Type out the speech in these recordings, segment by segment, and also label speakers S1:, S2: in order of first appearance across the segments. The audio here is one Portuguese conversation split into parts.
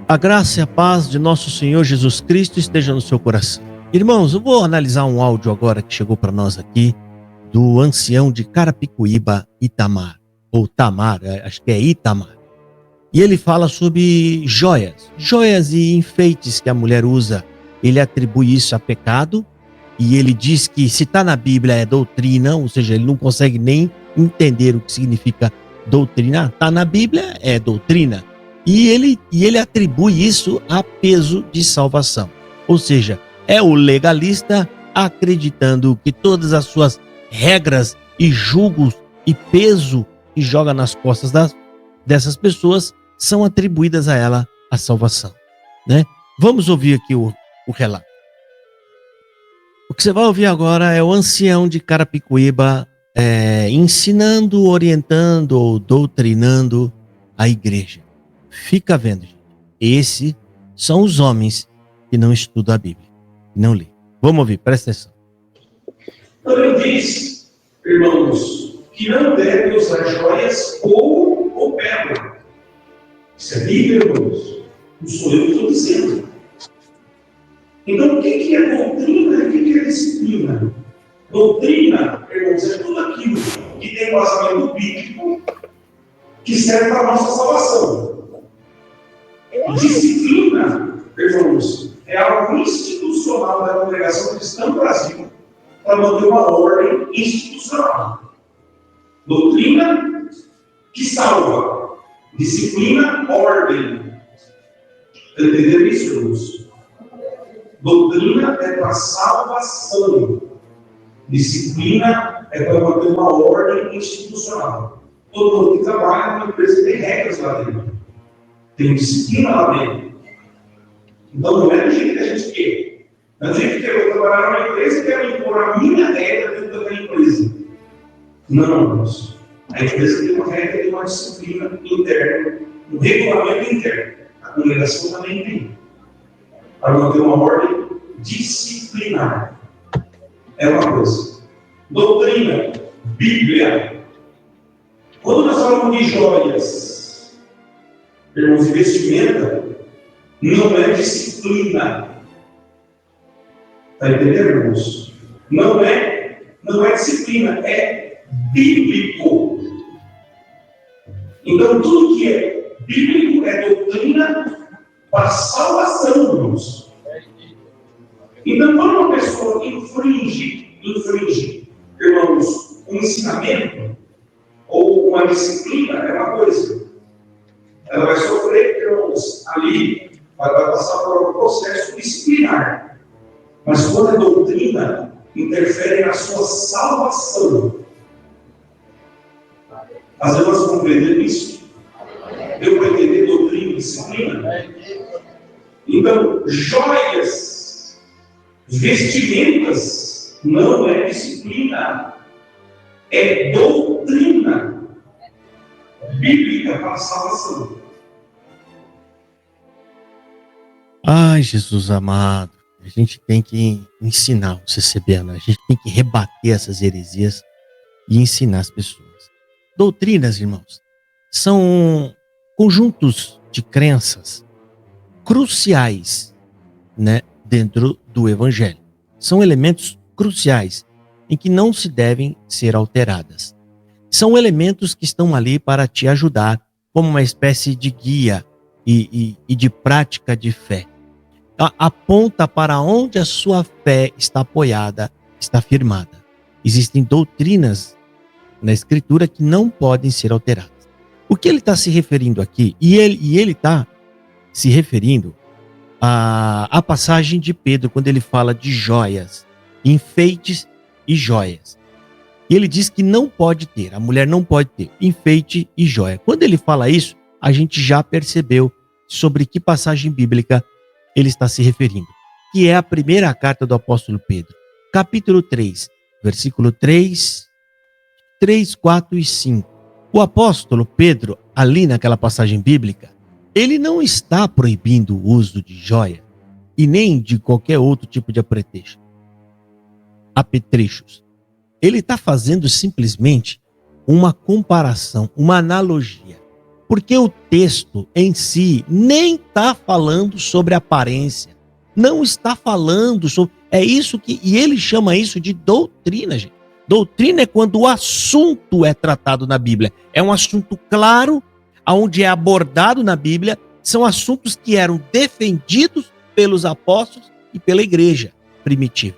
S1: A graça e a paz de nosso Senhor Jesus Cristo esteja no seu coração. Irmãos, eu vou analisar um áudio agora que chegou para nós aqui do ancião de Carapicuíba, Itamar, ou Tamar, acho que é Itamar. E ele fala sobre joias e enfeites que a mulher usa. Ele atribui isso a pecado e ele diz que se está na Bíblia é doutrina, ou seja, ele não consegue nem entender o que significa doutrina. Está na Bíblia, é doutrina. E ele atribui isso a peso de salvação. Ou seja, é o legalista acreditando que todas as suas regras e julgos e peso que joga nas costas dessas pessoas são atribuídas a ela a salvação, né? Vamos ouvir aqui o relato. O que você vai ouvir agora é o ancião de Carapicuíba ensinando, orientando ou doutrinando a igreja. Fica vendo, gente. Esses são os homens que não estudam a Bíblia, que não lê. Vamos ouvir, presta atenção.
S2: Também diz, irmãos, que não devem usar joias, ouro ou pérola. Isso é Bíblia, irmãos. Não sou eu que estou dizendo. Então, o que é doutrina e o que é disciplina? Doutrina, irmãos, é tudo aquilo que tem vazamento bíblico que serve para a nossa salvação. Disciplina, irmãos, é algo institucional da congregação cristã no Brasil para manter uma ordem institucional. Doutrina que salva. Disciplina, ordem. Entenderam isso, irmãos? Doutrina é para salvação. Disciplina é para manter uma ordem institucional. Todo mundo que trabalha numa empresa tem regras lá dentro. Tem disciplina lá dentro. Então não é do jeito que a gente quer. Não é do jeito que eu vou trabalhar numa empresa e quero impor a minha regra dentro daquela empresa. Não, irmãos. A empresa tem uma regra, tem uma disciplina interna, um regulamento interno. A congregação também tem. Para manter uma ordem disciplinar. É uma coisa. Doutrina, Bíblia. Quando nós falamos de joias, irmãos, de vestimenta, não é disciplina. Está entendendo, irmãos? Não é disciplina, é bíblico. Então, tudo que é bíblico é doutrina para salvação, irmãos. Então, quando uma pessoa infringe, irmãos, um ensinamento ou uma disciplina, é uma coisa. Ela vai sofrer, irmãos, ali, vai passar por um processo disciplinar. Mas quando a doutrina interfere na sua salvação, as irmãs compreendem isso? Deu para entender doutrina e disciplina? Então, joias, vestimentas, não é disciplina, é doutrina bíblica para a salvação.
S1: Ai, Jesus amado, a gente tem que ensinar o CCBN, a gente tem que rebater essas heresias e ensinar as pessoas. Doutrinas, irmãos, são conjuntos de crenças cruciais, né, dentro do Evangelho. São elementos cruciais em que não se devem ser alteradas. São elementos que estão ali para te ajudar como uma espécie de guia e de prática de fé. Aponta para onde a sua fé está apoiada, está firmada. Existem doutrinas na Escritura que não podem ser alteradas. O que ele está se referindo aqui? E ele está se referindo à passagem de Pedro, quando ele fala de joias, enfeites e joias. E ele diz que não pode ter, a mulher não pode ter enfeite e joia. Quando ele fala isso, a gente já percebeu sobre que passagem bíblica ele está se referindo, que é a primeira carta do apóstolo Pedro, capítulo 3, versículo 3, 4 e 5. O apóstolo Pedro, ali naquela passagem bíblica, ele não está proibindo o uso de joia e nem de qualquer outro tipo de apetrechos. Ele está fazendo simplesmente uma comparação, uma analogia. Porque o texto em si nem está falando sobre aparência. Não está falando sobre... É isso que... E ele chama isso de doutrina, gente. Doutrina é quando o assunto é tratado na Bíblia. É um assunto claro, onde é abordado na Bíblia. São assuntos que eram defendidos pelos apóstolos e pela igreja primitiva.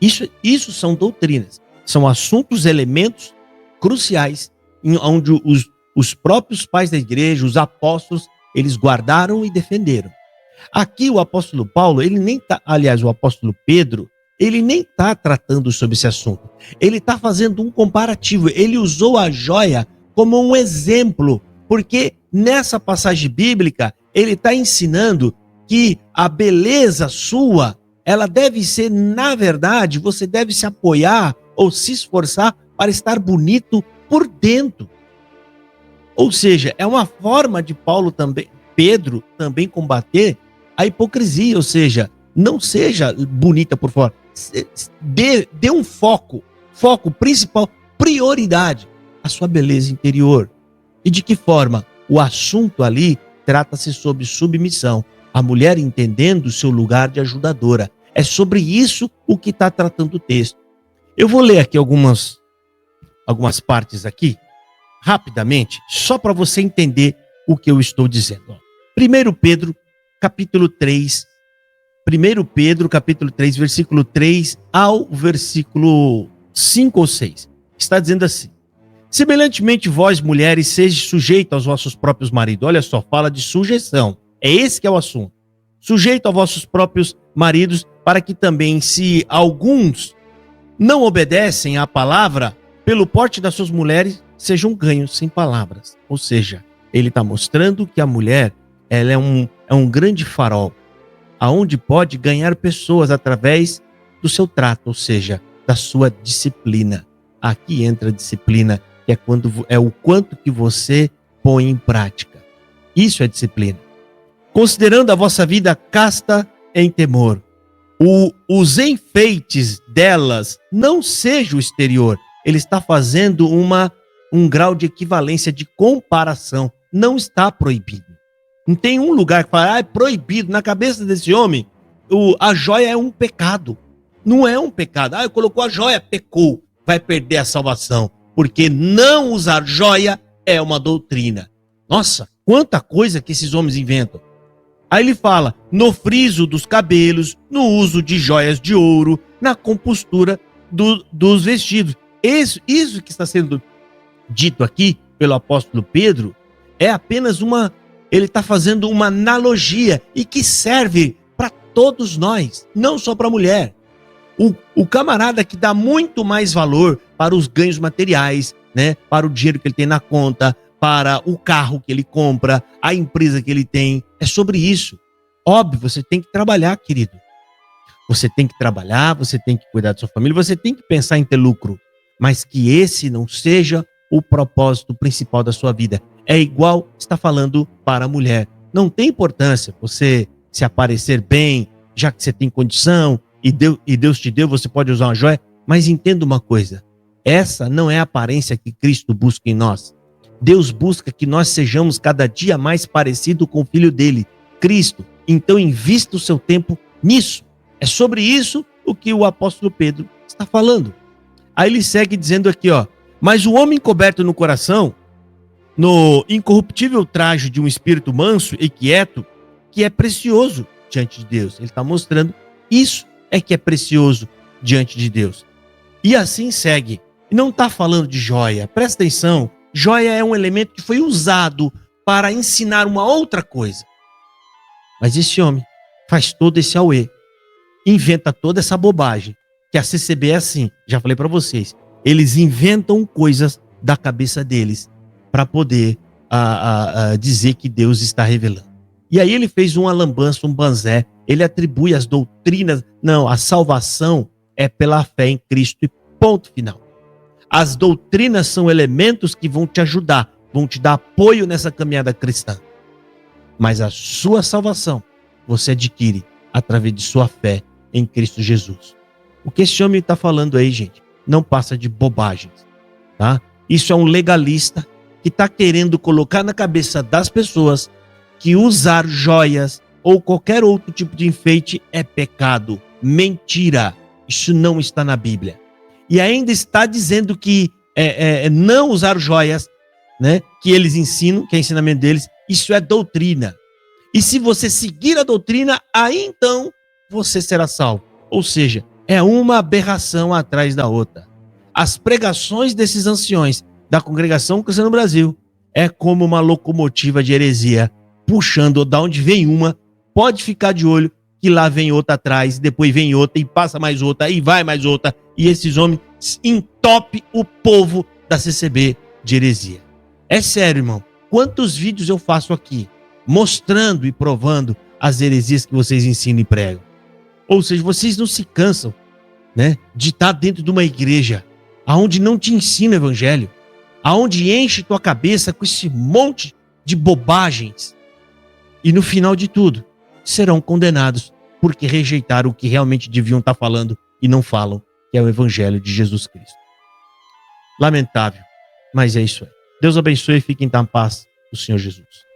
S1: Isso são doutrinas. São assuntos, elementos cruciais, onde os próprios pais da igreja, os apóstolos, eles guardaram e defenderam. Aqui o apóstolo Paulo, o apóstolo Pedro, ele nem está tratando sobre esse assunto. Ele está fazendo um comparativo. Ele usou a joia como um exemplo, porque nessa passagem bíblica, ele está ensinando que a beleza sua, ela deve ser, na verdade, você deve se apoiar ou se esforçar para estar bonito por dentro. Ou seja, é uma forma de Pedro também combater a hipocrisia, ou seja, não seja bonita por fora. Dê um foco principal, prioridade, a sua beleza interior. E de que forma? O assunto ali trata-se sobre submissão. A mulher entendendo o seu lugar de ajudadora. É sobre isso o que está tratando o texto. Eu vou ler aqui algumas partes aqui, rapidamente, só para você entender o que eu estou dizendo. 1 Pedro, capítulo 3, versículo 3 ao versículo 5 ou 6. Está dizendo assim: semelhantemente vós, mulheres, sejam sujeitos aos vossos próprios maridos. Olha só, fala de sujeição. É esse que é o assunto. Sujeito aos vossos próprios maridos, para que também, se alguns não obedecem à palavra, pelo porte das suas mulheres, sejam ganhos sem palavras. Ou seja, ele está mostrando que a mulher, ela é um grande farol, aonde pode ganhar pessoas através do seu trato, ou seja, da sua disciplina. Aqui entra a disciplina, que é o quanto que você põe em prática. Isso é disciplina. Considerando a vossa vida casta em temor, os enfeites delas não seja o exterior. Ele está fazendo um grau de equivalência, de comparação. Não está proibido. Não tem um lugar que fala, é proibido. Na cabeça desse homem, a joia é um pecado. Não é um pecado. Colocou a joia, pecou. Vai perder a salvação. Porque não usar joia é uma doutrina. Nossa, quanta coisa que esses homens inventam. Aí ele fala, no friso dos cabelos, no uso de joias de ouro, na compostura dos vestidos. Isso que está sendo dito aqui pelo apóstolo Pedro é apenas ele está fazendo uma analogia e que serve para todos nós, não só para a mulher. O camarada que dá muito mais valor para os ganhos materiais, né, para o dinheiro que ele tem na conta, para o carro que ele compra, a empresa que ele tem, é sobre isso. Óbvio, você tem que trabalhar, querido. Você tem que trabalhar, você tem que cuidar da sua família, você tem que pensar em ter lucro, mas que esse não seja o propósito principal da sua vida. É igual está falando para a mulher. Não tem importância você se aparecer bem, já que você tem condição e Deus te deu, você pode usar uma joia, mas entenda uma coisa, essa não é a aparência que Cristo busca em nós. Deus busca que nós sejamos cada dia mais parecidos com o Filho dele, Cristo. Então invista o seu tempo nisso. É sobre isso o que o apóstolo Pedro está falando. Aí ele segue dizendo aqui, mas o homem coberto no coração, no incorruptível traje de um espírito manso e quieto, que é precioso diante de Deus. Ele está mostrando isso é que é precioso diante de Deus. E assim segue. E não está falando de joia. Presta atenção. Joia é um elemento que foi usado para ensinar uma outra coisa. Mas esse homem faz todo esse auê, inventa toda essa bobagem, que a CCB é assim, já falei para vocês. Eles inventam coisas da cabeça deles para poder dizer que Deus está revelando. E aí ele fez uma lambança, um banzé, ele atribui as doutrinas, não, a salvação é pela fé em Cristo e ponto final. As doutrinas são elementos que vão te ajudar, vão te dar apoio nessa caminhada cristã. Mas a sua salvação você adquire através de sua fé em Cristo Jesus. O que esse homem está falando aí, gente, não passa de bobagens, tá? Isso é um legalista que está querendo colocar na cabeça das pessoas que usar joias ou qualquer outro tipo de enfeite é pecado. Mentira. Isso não está na Bíblia. E ainda está dizendo que não usar joias, né, que eles ensinam, que é ensinamento deles, isso é doutrina. E se você seguir a doutrina, aí então você será salvo. Ou seja, é uma aberração atrás da outra. As pregações desses anciões da Congregação Cristã no Brasil é como uma locomotiva de heresia, puxando da onde vem uma, pode ficar de olho que lá vem outra atrás, depois vem outra e passa mais outra e vai mais outra, e esses homens entopem o povo da CCB de heresia. É sério, irmão. Quantos vídeos eu faço aqui mostrando e provando as heresias que vocês ensinam e pregam? Ou seja, vocês não se cansam, né, de estar dentro de uma igreja aonde não te ensina o evangelho, aonde enche tua cabeça com esse monte de bobagens e no final de tudo serão condenados porque rejeitaram o que realmente deviam estar falando e não falam, que é o evangelho de Jesus Cristo. Lamentável, mas é isso aí. Deus abençoe e fiquem em paz do Senhor Jesus.